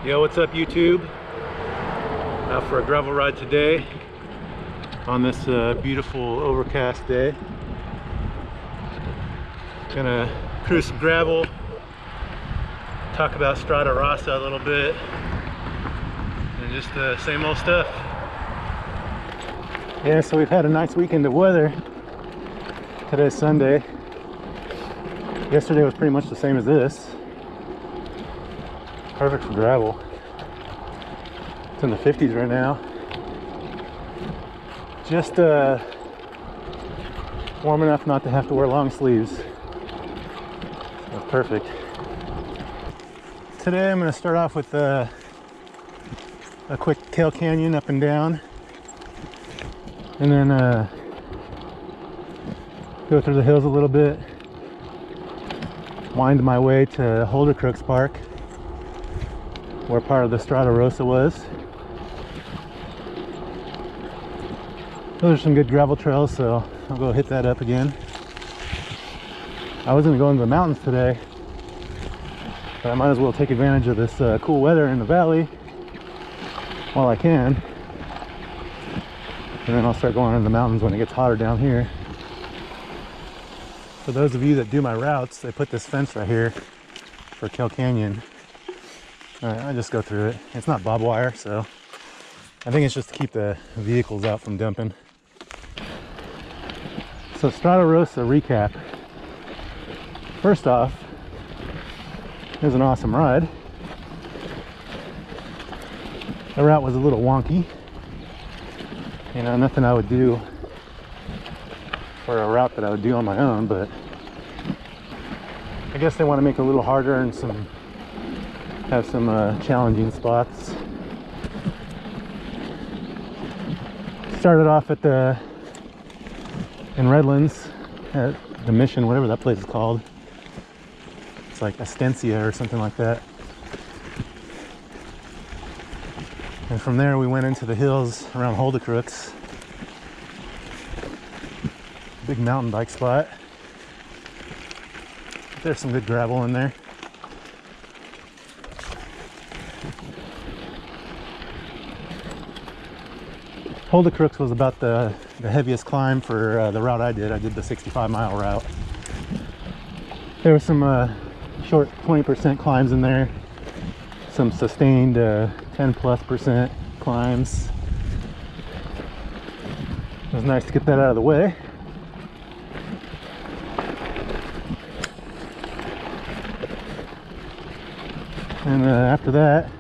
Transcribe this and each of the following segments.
Yo, what's up YouTube? Out for a gravel ride today on this beautiful overcast day. Gonna cruise some gravel, talk about Strada Rossa a little bit, and just the same old stuff. Yeah, so we've had a nice weekend of weather. Today's Sunday. Yesterday was pretty much the same as this. Perfect for gravel. It's in the 50s right now. Just warm enough not to have to wear long sleeves. That's perfect. Today I'm going to start off with a quick tail canyon up and down, and then go through the hills a little bit, wind my way to Holder Crooks Park, where part of the Strada Rossa was. Those are some good gravel trails, so I'll go hit that up again. I was going to go into the mountains today, but I might as well take advantage of this cool weather in the valley while I can. And then I'll start going into the mountains when it gets hotter down here. For those of you that do my routes, they put this fence right here for Kell Canyon. I just go through it. It's not barbed wire, so I think it's just to keep the vehicles out from dumping. So Strada Rossa recap. First off, it was an awesome ride. The route was a little wonky. You know, nothing I would do for a route that I would do on my own, but I guess they want to make it a little harder and have some challenging spots. Started off at in Redlands at the Mission, whatever that place is called. It's like Astencia or something like that. And from there we went into the hills around Holder Crooks. Big mountain bike spot. There's some good gravel in there. Holder Crooks was about the heaviest climb for the route I did. I did the 65-mile route. There were some short 20% climbs in there, some sustained 10+% climbs. It was nice to get that out of the way. And after that,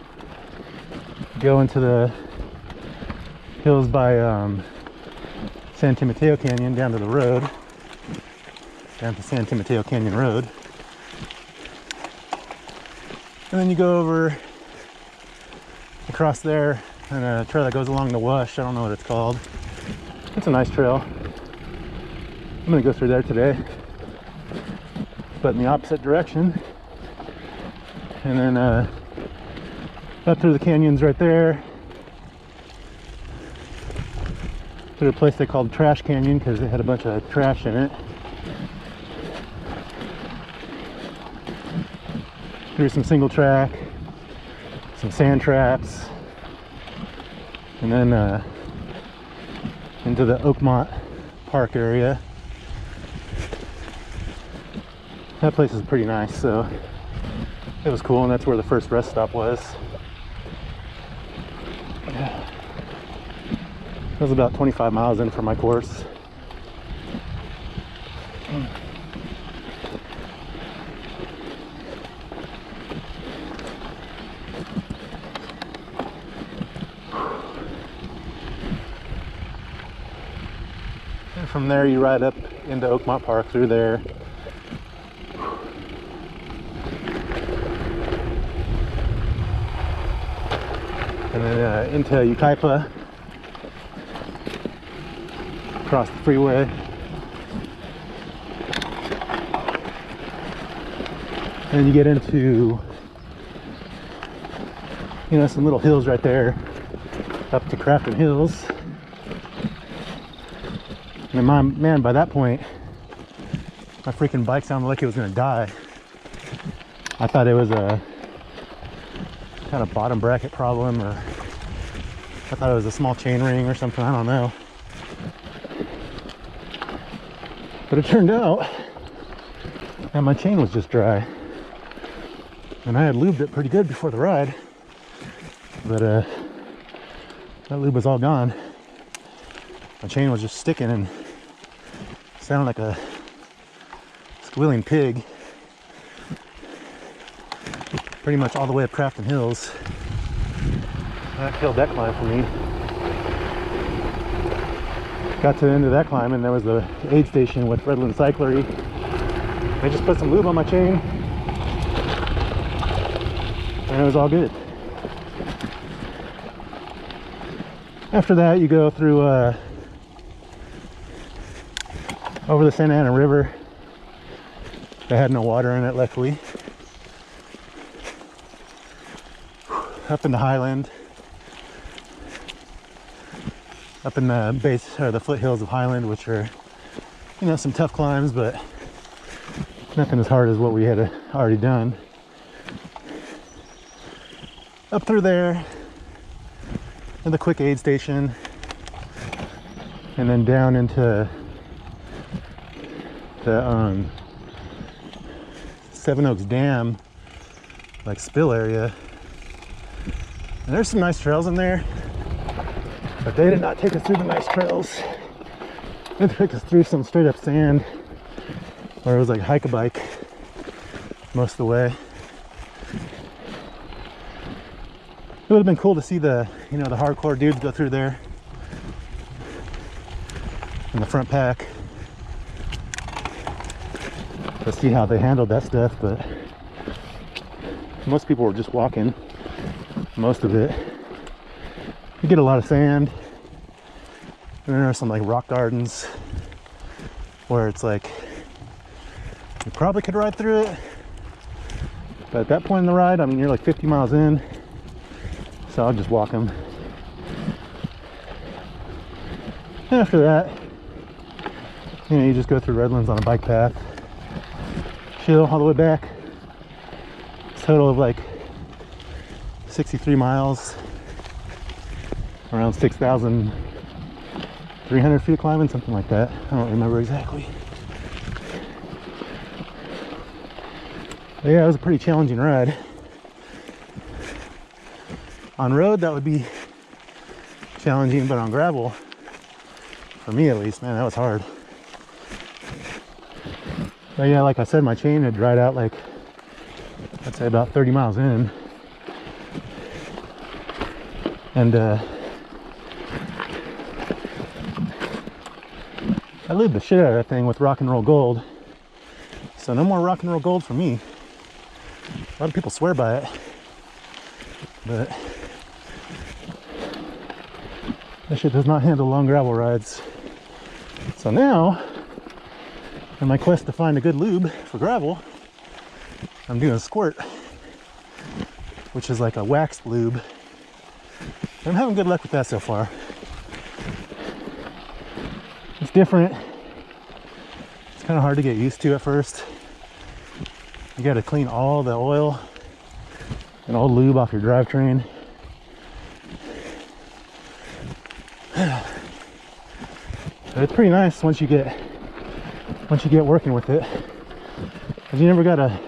go into the hills by San Timateo Canyon, down to the road, down to San Timateo Canyon Road. And then you go over across there and a trail that goes along the Wash. I don't know what it's called. It's a nice trail. I'm gonna go through there today, but in the opposite direction. And then up through the canyons right there, through a place they called Trash Canyon because they had a bunch of trash in it. Through some single track, some sand traps, and then into the Oakmont Park area. That place is pretty nice, so it was cool, and that's where the first rest stop was. It was about 25 miles in for my course. And from there you ride up into Oakmont Park through there. And then into Yucaipa, across the freeway. And then you get into, you know, some little hills right there, up to Crafton Hills. And man, by that point, my freaking bike sounded like it was gonna die. I thought it was kind of bottom bracket problem, or I thought it was a small chain ring or something, I don't know. But it turned out that my chain was just dry. And I had lubed it pretty good before the ride, but that lube was all gone. My chain was just sticking and sounded like a squealing pig. Pretty much all the way up Crafton Hills. That killed that climb for me. Got to the end of that climb and there was the aid station with Redlands Cyclery. I just put some lube on my chain and it was all good. After that you go through over the Santa Ana River. That had no water in it, luckily. Up in the Highland. Up in the base, or the foothills of Highland, which are, you know, some tough climbs, but nothing as hard as what we had already done. Up through there, and the quick aid station, and then down into the Seven Oaks Dam, like spill area. And there's some nice trails in there, but they did not take us through the nice trails. They took us through some straight up sand where it was like hike a bike most of the way. It would have been cool to see the, you know, the hardcore dudes go through there in the front pack. To see how they handled that stuff, but most people were just walking most of it. You get a lot of sand, and then there are some like rock gardens where it's like you probably could ride through it, but at that point in the ride, I mean, you're like 50 miles in, so I'll just walk them. And after that, you know, you just go through Redlands on a bike path, chill all the way back. Total of like 63 miles, around 6,300 feet of climbing, something like that. I don't remember exactly. But yeah, it was a pretty challenging ride. On road, that would be challenging, but on gravel, for me at least, man, that was hard. But yeah, like I said, my chain had dried out like, I'd say about 30 miles in. And I lubed the shit out of that thing with Rock and Roll Gold. So no more Rock and Roll Gold for me. A lot of people swear by it, but that shit does not handle long gravel rides. So now, in my quest to find a good lube for gravel, I'm doing Squirt, which is like a waxed lube. I'm having good luck with that so far. It's different. It's kind of hard to get used to at first. You got to clean all the oil and all lube off your drivetrain. But it's pretty nice once you get working with it. 'Cause you never gotta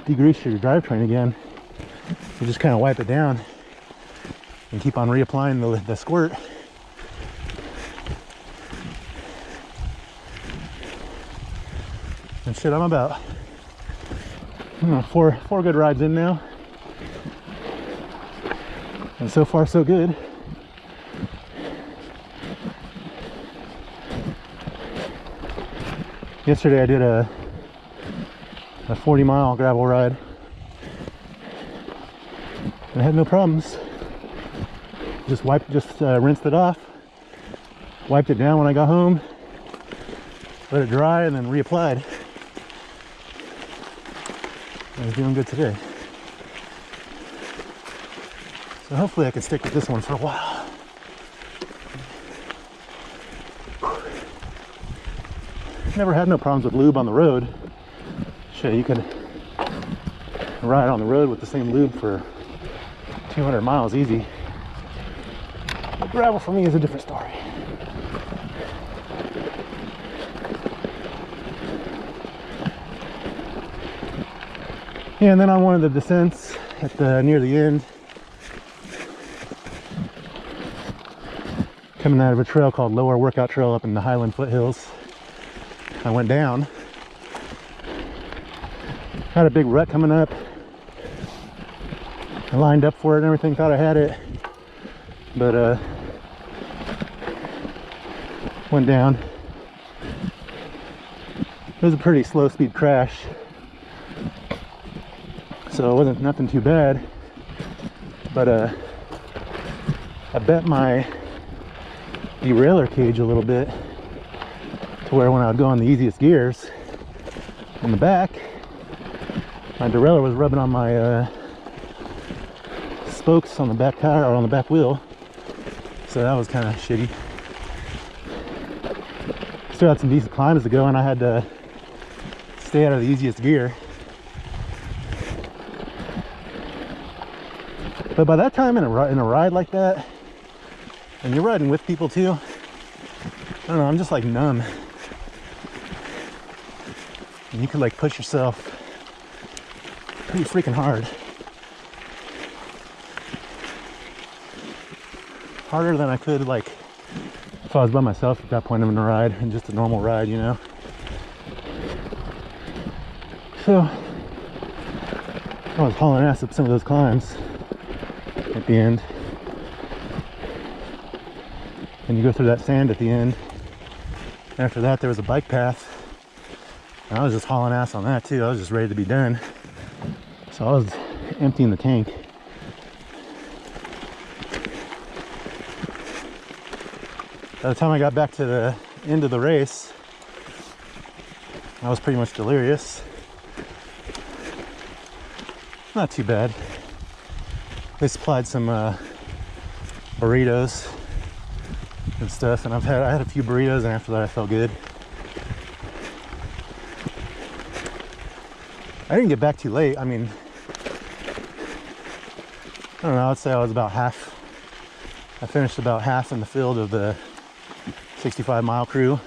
degrease your drivetrain again. You just kind of wipe it down and keep on reapplying the Squirt. And shit, I'm about, I don't know, four good rides in now. And so far so good. Yesterday I did a 40-mile gravel ride and I had no problems. Just rinsed it off, wiped it down when I got home, let it dry, and then reapplied. I was doing good today. So hopefully I can stick with this one for a while. never had no problems with lube on the road. Shit, you could ride on the road with the same lube for 200 miles easy. But gravel for me is a different story. Yeah, and then on one of the descents at near the end, coming out of a trail called Lower Workout Trail up in the Highland Foothills, I went down. Had a big rut coming up. I lined up for it and everything, thought I had it, but went down. It was a pretty slow speed crash, so it wasn't nothing too bad, but I bent my derailleur cage a little bit to where when I would go on the easiest gears in the back, my derailleur was rubbing on my spokes on the back tire or on the back wheel, so that was kind of shitty. Still had some decent climbs to go, and I had to stay out of the easiest gear. But by that time in a ride like that, and you're riding with people too, I don't know, I'm just like numb. And you could like push yourself pretty freaking hard. Harder than I could like if I was by myself at that point in a ride, and just a normal ride, you know. So I was hauling ass up some of those climbs at the end. And you go through that sand at the end. After that, there was a bike path. And I was just hauling ass on that too. I was just ready to be done. So I was emptying the tank. By the time I got back to the end of the race, I was pretty much delirious. Not too bad. They supplied some burritos and stuff, and I had a few burritos, and after that I felt good. I didn't get back too late. I mean, I don't know, I'd say I was about half. I finished about half in the field of the 65-mile crew.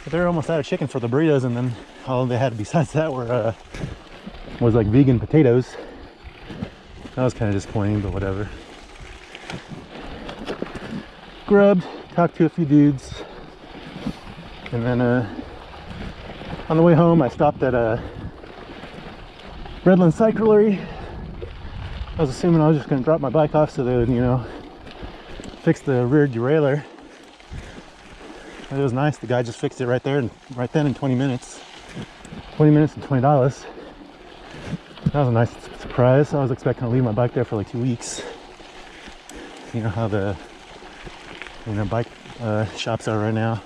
But they were almost out of chicken for the burritos, and then all they had besides that were was like vegan potatoes. That was kind of disappointing, but whatever. Grubbed, talked to a few dudes, and then on the way home I stopped at Redlands Cyclery. I was assuming I was just going to drop my bike off so they would, you know, fix the rear derailleur. It was nice. The guy just fixed it right there and right then in 20 minutes. 20 minutes and $20. That was a nice surprise. I was expecting to leave my bike there for like 2 weeks. You know how the bike shops are right now.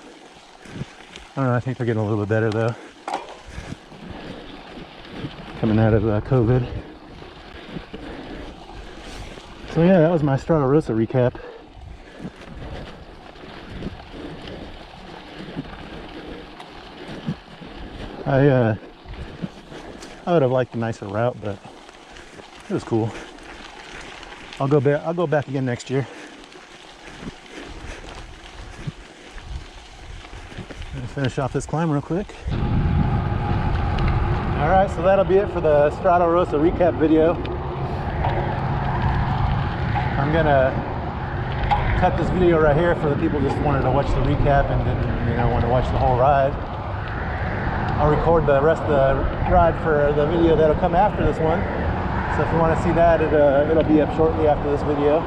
I don't know, I think they're getting a little bit better though, coming out of COVID. So yeah, that was my Strada Rossa recap. I would have liked a nicer route, but it was cool. I'll go back again next year. Finish off this climb real quick. All right, so that'll be it for the Strada Rossa recap video. I'm gonna cut this video right here for the people who just wanted to watch the recap and didn't, you know, want to watch the whole ride. I'll record the rest of the ride for the video that'll come after this one. So if you want to see that, it'll be up shortly after this video.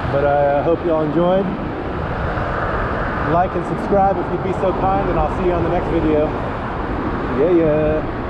But I hope you all enjoyed. Like and subscribe if you'd be so kind, and I'll see you on the next video. Yeah.